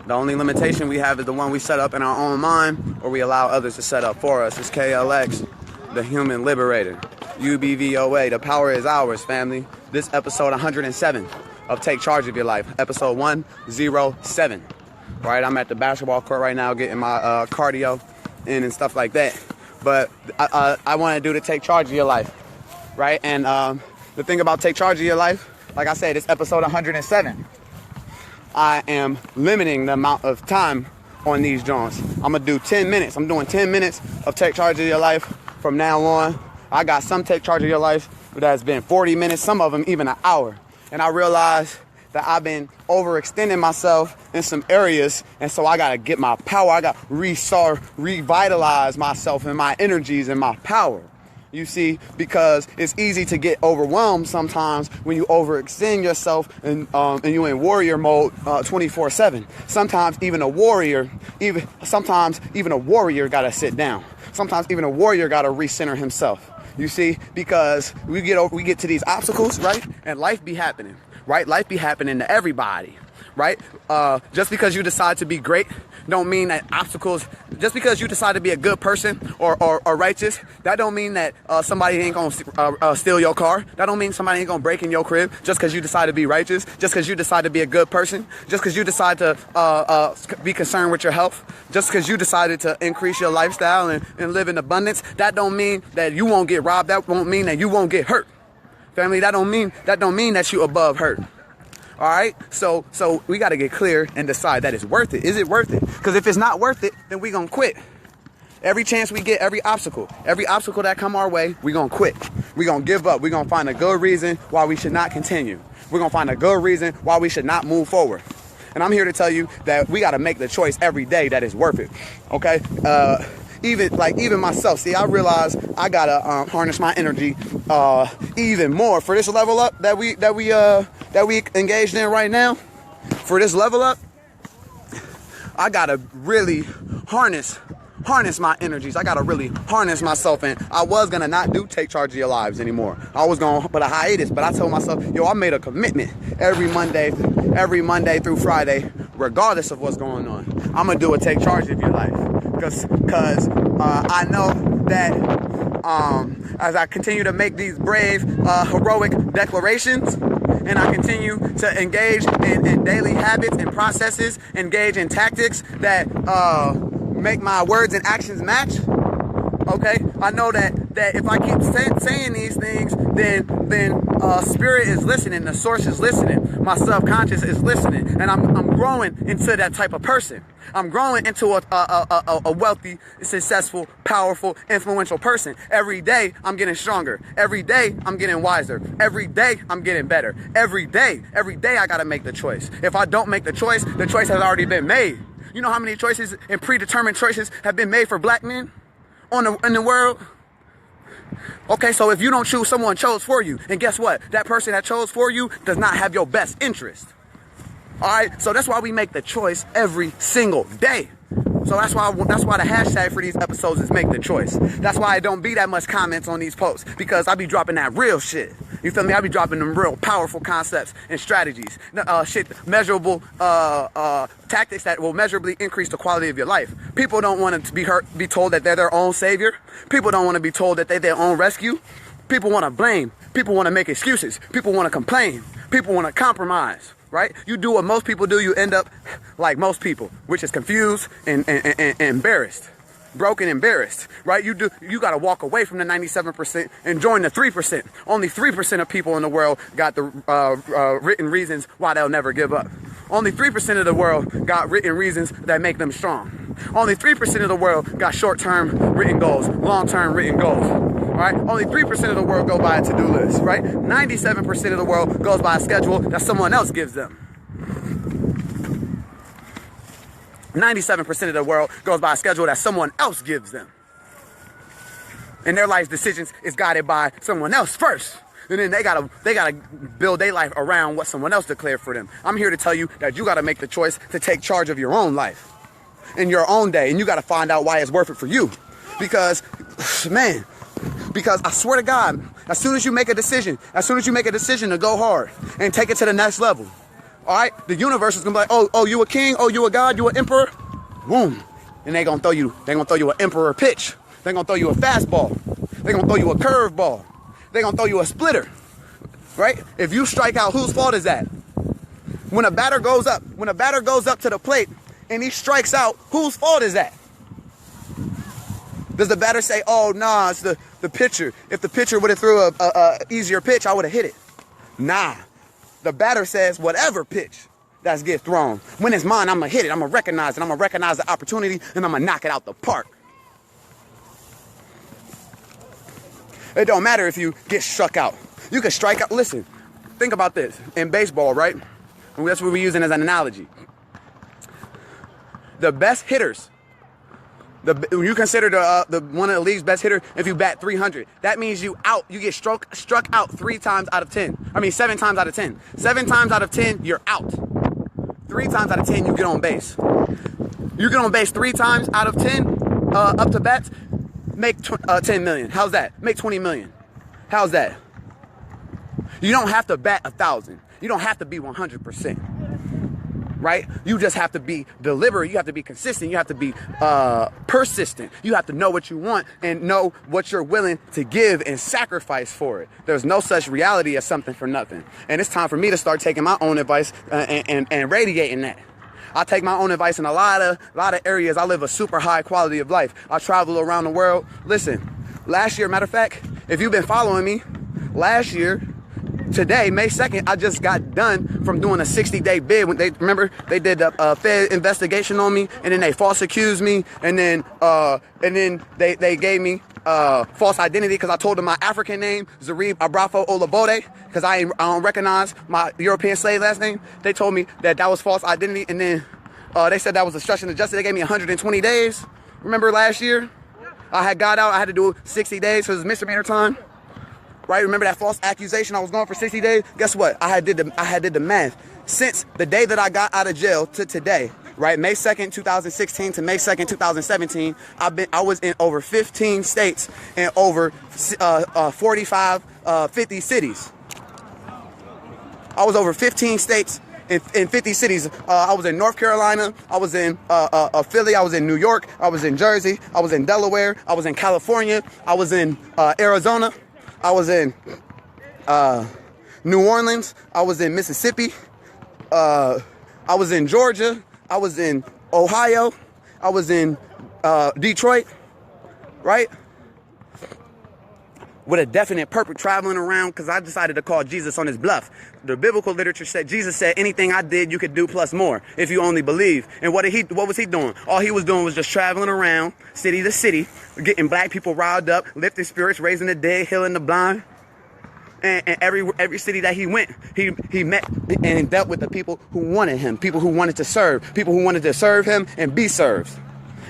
The only limitation we have is the one we set up in our own mind, or we allow others to set up for us. It's KLX, the human liberator. UBVOA, the power is ours, family. This episode 107 of Take Charge of Your Life. Episode 107. Right, I'm at the basketball court right now getting my cardio in and stuff like that. But I want to do the Take Charge of Your Life. Right, and the thing about Take Charge of Your Life, like I said, it's episode 107. I am limiting the amount of time on these joints. I'm going to do 10 minutes. I'm doing 10 minutes of Take Charge of Your Life from now on. I got some Take Charge of Your Life that's been 40 minutes, some of them even an hour. And I realized that I've been overextending myself in some areas, and so I got to get my power. I got to revitalize myself and my energies and my power. You see, because it's easy to get overwhelmed sometimes when you overextend yourself and you in warrior mode 24/7. Sometimes even a warrior gotta sit down. Sometimes even a warrior gotta recenter himself. You see, because we get to these obstacles, right? And life be happening, right? Life be happening to everybody, right? Just because you decide to be great don't mean that obstacles, just because you decide to be a good person or righteous, that don't mean that somebody ain't gonna steal your car. That don't mean somebody ain't gonna break in your crib just because you decide to be righteous, just because you decide to be a good person, just because you decide to be concerned with your health, just because you decided to increase your lifestyle and live in abundance. That don't mean that you won't get robbed. That won't mean that you won't get hurt. Family, that don't mean that you above hurt. All right, so we got to get clear and decide that it's worth it. Is it worth it? Because if it's not worth it, then we gonna quit. Every chance we get, every obstacle that come our way, we gonna quit. We gonna give up. We gonna find a good reason why we should not continue. We're gonna find a good reason why we should not move forward. And I'm here to tell you that we got to make the choice every day that is worth it. Okay. Even myself, see, I realize I gotta harness my energy even more for this level up that we engaged in right now. For this level up, I gotta really harness my energies. I gotta really harness myself. And I was gonna not do Take Charge of Your Lives anymore. I was gonna put a hiatus, but I told myself, yo, I made a commitment every Monday through Friday, regardless of what's going on. I'm gonna do a Take Charge of Your Life. Because I know that as I continue to make these brave, heroic declarations, and I continue to engage in daily habits and processes, engage in tactics that make my words and actions match, okay? I know that if I keep saying these things, then spirit is listening, the source is listening, my subconscious is listening, and I'm growing into that type of person. I'm growing into a wealthy, successful, powerful, influential person. Every day, I'm getting stronger. Every day, I'm getting wiser. Every day, I'm getting better. Every day, I gotta make the choice. If I don't make the choice has already been made. You know how many choices and predetermined choices have been made for black men in the world? Okay, so if you don't choose, someone chose for you. And guess what? That person that chose for you does not have your best interest. All right, so that's why we make the choice every single day. So that's why the hashtag for these episodes is make the choice. That's why I don't be that much comments on these posts, because I be dropping that real shit. You feel me? I be dropping them real powerful concepts and strategies, measurable tactics that will measurably increase the quality of your life. People don't want to be told that they're their own savior. People don't want to be told that they're their own rescue. People want to blame. People want to make excuses. People want to complain. People want to compromise. Right? You do what most people do, you end up like most people, which is confused and embarrassed. Broken, embarrassed, right? You got to walk away from the 97% and join the 3%. Only 3% of people in the world got the written reasons why they'll never give up. Only 3% of the world got written reasons that make them strong. Only 3% of the world got short-term written goals, long-term written goals. Right? Only 3% of the world go by a to-do list, right? 97% of the world goes by a schedule that someone else gives them. 97% of the world goes by a schedule that someone else gives them. And their life decisions is guided by someone else first. And then they gotta build their life around what someone else declared for them. I'm here to tell you that you gotta make the choice to take charge of your own life in your own day. And you gotta find out why it's worth it for you. Because I swear to God, as soon as you make a decision to go hard and take it to the next level, All right, the universe is gonna be like, oh, you a king, oh, you a god, you an emperor, boom, and they gonna throw you an emperor pitch. They gonna throw you a fastball. They gonna throw you a curveball. They gonna throw you a splitter, right? If you strike out, whose fault is that? When a batter goes up to the plate and he strikes out, whose fault is that? Does the batter say, oh, nah, it's the pitcher. If the pitcher would have threw a easier pitch, I would have hit it. Nah. The batter says, whatever pitch that's get thrown, when it's mine, I'm going to hit it. I'm going to recognize it. I'm going to recognize the opportunity, and I'm going to knock it out the park. It don't matter if you get struck out. You can strike out. Listen, think about this. In baseball, right? And that's what we're using as an analogy. The best hitters, you consider the one of the league's best hitter if you bat 300. That means you get struck out 7 times out of 10. 7 times out of 10, you're out. 3 times out of 10, you get on base. You get on base 3 times out of 10 up to bats, make 10 million. How's that? Make 20 million. How's that? You don't have to bat 1,000. You don't have to be 100%. Right? You just have to be deliberate. You have to be consistent. You have to be persistent. You have to know what you want and know what you're willing to give and sacrifice for it. There's no such reality as something for nothing. And it's time for me to start taking my own advice and radiating that. I take my own advice in a lot of areas. I live a super high quality of life. I travel around the world. Listen, last year, matter of fact, if you've been following me, last year, today, May 2nd, I just got done from doing a 60-day bid. When they did a Fed investigation on me, and then they false accused me, and then they gave me false identity because I told them my African name, Zarib Abrafo Olabode, because I don't recognize my European slave last name. They told me that was false identity, and then they said that was obstruction of justice. They gave me 120 days. Remember last year? I had got out. I had to do 60 days because it was misdemeanor time. Right? Remember that false accusation? I was gone for 60 days. Guess what? I had did the math. Since the day that I got out of jail to today, right? May 2nd, 2016 to May 2nd, 2017, I was in over 15 states and over 45, 50 cities. I was over 15 states in 50 cities. I was in North Carolina. I was in Philly. I was in New York. I was in Jersey. I was in Delaware. I was in California. I was in Arizona. I was in New Orleans. I was in Mississippi. I was in Georgia. I was in Ohio. I was in Detroit, right? With a definite purpose, traveling around because I decided to call Jesus on his bluff. The biblical literature said, Jesus said, anything I did, you could do plus more if you only believe. And what was he doing? All he was doing was just traveling around city to city, getting black people riled up, lifting spirits, raising the dead, healing the blind. And every city that he went, he met and dealt with the people who wanted him, people who wanted to serve him and be served.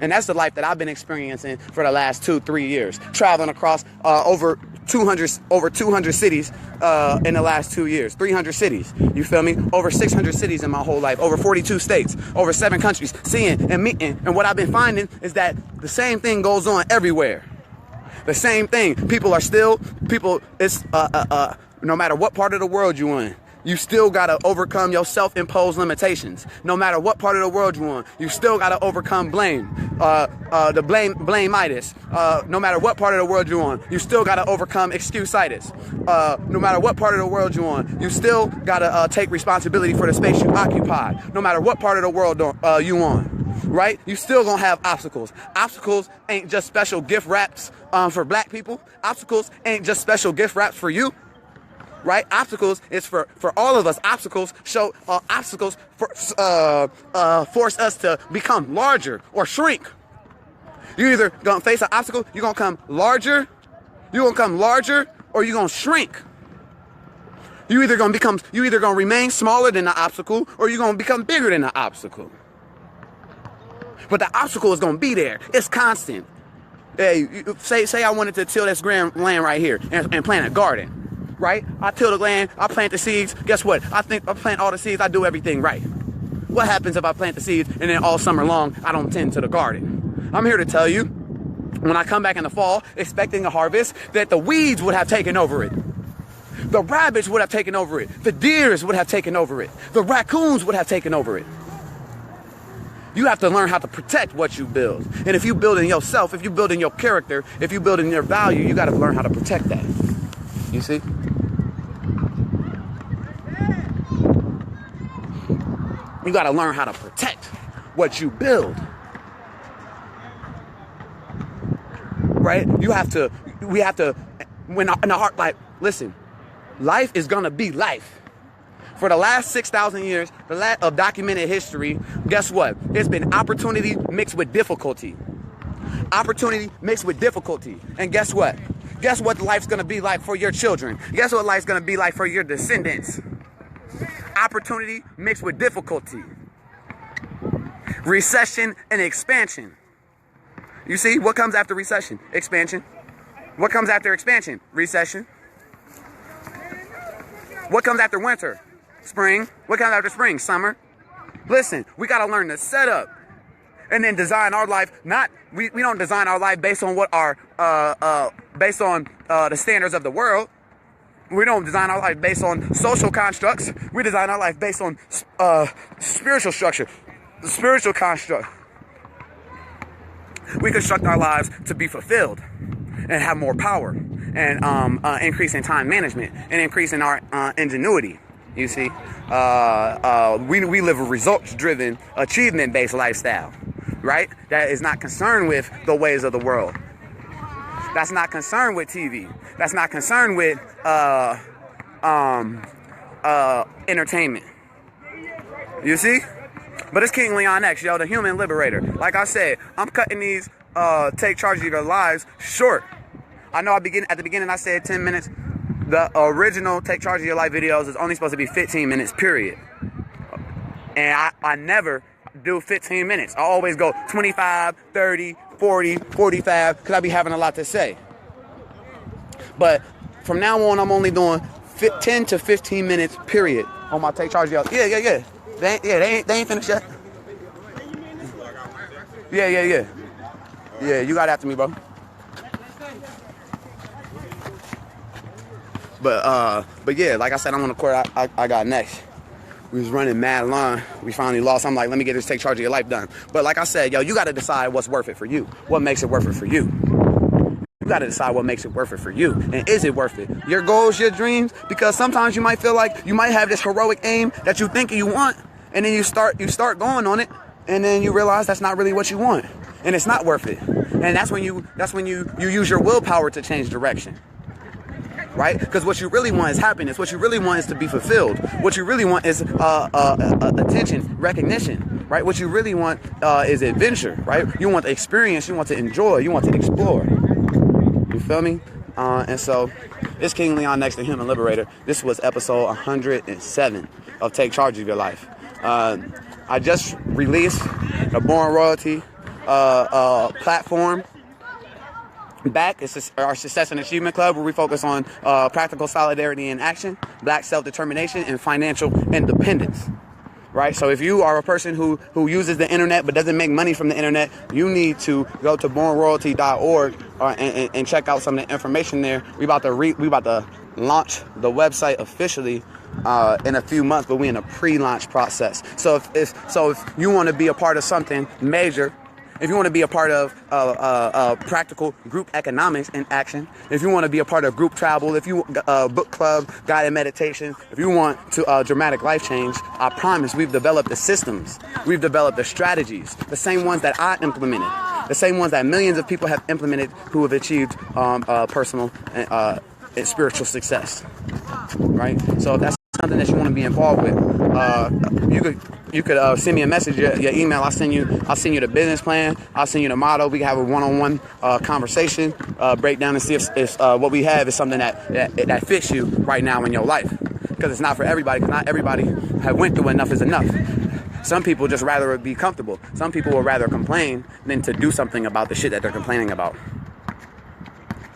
And that's the life that I've been experiencing for the last 2-3 years, traveling across over 200 cities in the last 2 years, 300 cities. You feel me? Over 600 cities in my whole life, over 42 states, over 7 countries, seeing and meeting. And what I've been finding is that the same thing goes on everywhere. The same thing. It's no matter what part of the world you're in. You still got to overcome your self-imposed limitations. No matter what part of the world you're on, you still got to overcome blame. The blame-itis. No matter what part of the world you're on, you still got to overcome excuse-itis. No matter what part of the world you're on, you still got to take responsibility for the space you occupy. No matter what part of the world you on, right? You still gonna have obstacles. Obstacles ain't just special gift wraps for black people. Obstacles ain't just special gift wraps for you. Right? Obstacles is for all of us. Obstacles force us to become larger or shrink. You either gonna face an obstacle, you're gonna come larger, or you're gonna shrink. You either gonna remain smaller than the obstacle, or you're gonna become bigger than the obstacle. But the obstacle is gonna be there. It's constant. Hey, say I wanted to till this grand land right here and plant a garden. Right? I till the land, I plant the seeds. Guess what? I plant all the seeds, I do everything right. What happens if I plant the seeds and then all summer long, I don't tend to the garden? I'm here to tell you, when I come back in the fall, expecting a harvest, that the weeds would have taken over it. The rabbits would have taken over it. The deers would have taken over it. The raccoons would have taken over it. You have to learn how to protect what you build. And if you build in yourself, if you build in your character, if you build in your value, you got to learn how to protect that. You see? You got to learn how to protect what you build. Right? We have to, when in the heart, like, listen, life is going to be life. For the last 6,000 years of documented history, guess what? It's been opportunity mixed with difficulty. Opportunity mixed with difficulty. And guess what? Guess what life's going to be like for your children? Guess what life's going to be like for your descendants? Opportunity mixed with difficulty. Recession and expansion. You see, what comes after recession? Expansion. What comes after expansion? Recession. What comes after winter? Spring. What comes after spring? Summer. Listen, we got to learn to set up and then design our life. We don't design our life based on what our based on the standards of the world. We don't design our life based on social constructs. We design our life based on spiritual structure, spiritual construct. We construct our lives to be fulfilled and have more power and increase in time management and increase in our ingenuity. You see, we live a results-driven, achievement-based lifestyle, right? That is not concerned with the ways of the world. That's not concerned with TV. That's not concerned with entertainment. You see? But it's KingLeonX, yo, the human liberator. Like I said, I'm cutting these take charge of your lives short. I know at the beginning I said 10 minutes. The original take charge of your life videos is only supposed to be 15 minutes, period. And I never do 15 minutes. I always go 25, 30, 40, 45, because I be having a lot to say. But from now on, I'm only doing 10 to 15 minutes, period, on my take charge of your life. Yeah. They ain't finished yet. Yeah. Yeah, you got after me, bro. But yeah, like I said, I'm on the court. I got next. We was running mad line. We finally lost. I'm like, let me get this take charge of your life done. But like I said, yo, you got to decide what's worth it for you. What makes it worth it for you? You got to decide what makes it worth it for you. And is it worth it? Your goals, your dreams? Because sometimes you might feel like you might have this heroic aim that you think you want. And then you start going on it. And then you realize that's not really what you want. And it's not worth it. And that's when you use your willpower to change direction. Right? Because what you really want is happiness. What you really want is to be fulfilled. What you really want is attention, recognition. Right? What you really want is adventure. Right? You want to experience. You want to enjoy. You want to explore. You feel me? And so, it's KingLeonX, the Human Liberator. This was episode 107 of Take Charge of Your Life. I just released the Born Royalty platform. Back, it's our Success and Achievement Club, where we focus on practical solidarity in action, black self-determination, and financial independence. Right? So if you are a person who uses the internet but doesn't make money from the internet, you need to go to bornroyalty.org and check out some of the information there. We about to launch the website officially in a few months, but we're in a pre-launch process. So if you want to be a part of something major, if you want to be a part of practical group economics in action, if you want to be a part of group travel, if you book club, guided meditation, if you want to dramatic life change, I promise we've developed the systems, we've developed the strategies, the same ones that I implemented, the same ones that millions of people have implemented who have achieved personal and spiritual success. Right? So if that's something that you want to be involved with, you could send me a message, your email. I'll send you the business plan. I'll send you the motto. We can have a one-on-one conversation, breakdown, and see if what we have is something that fits you right now in your life. Because it's not for everybody. Because not everybody have went through enough is enough. Some people just rather be comfortable. Some people would rather complain than to do something about the shit that they're complaining about.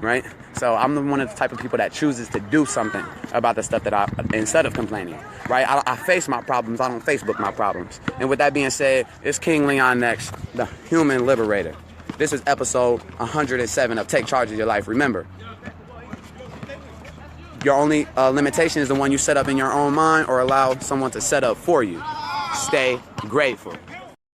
Right? So I'm one of the type of people that chooses to do something about the stuff that instead of complaining. Right? I face my problems. I don't Facebook my problems. And with that being said, it's KingLeonX, the Human Liberator. This is episode 107 of Take Charge of Your Life. Remember, Your only limitation is the one you set up in your own mind or allow someone to set up for you. Stay grateful.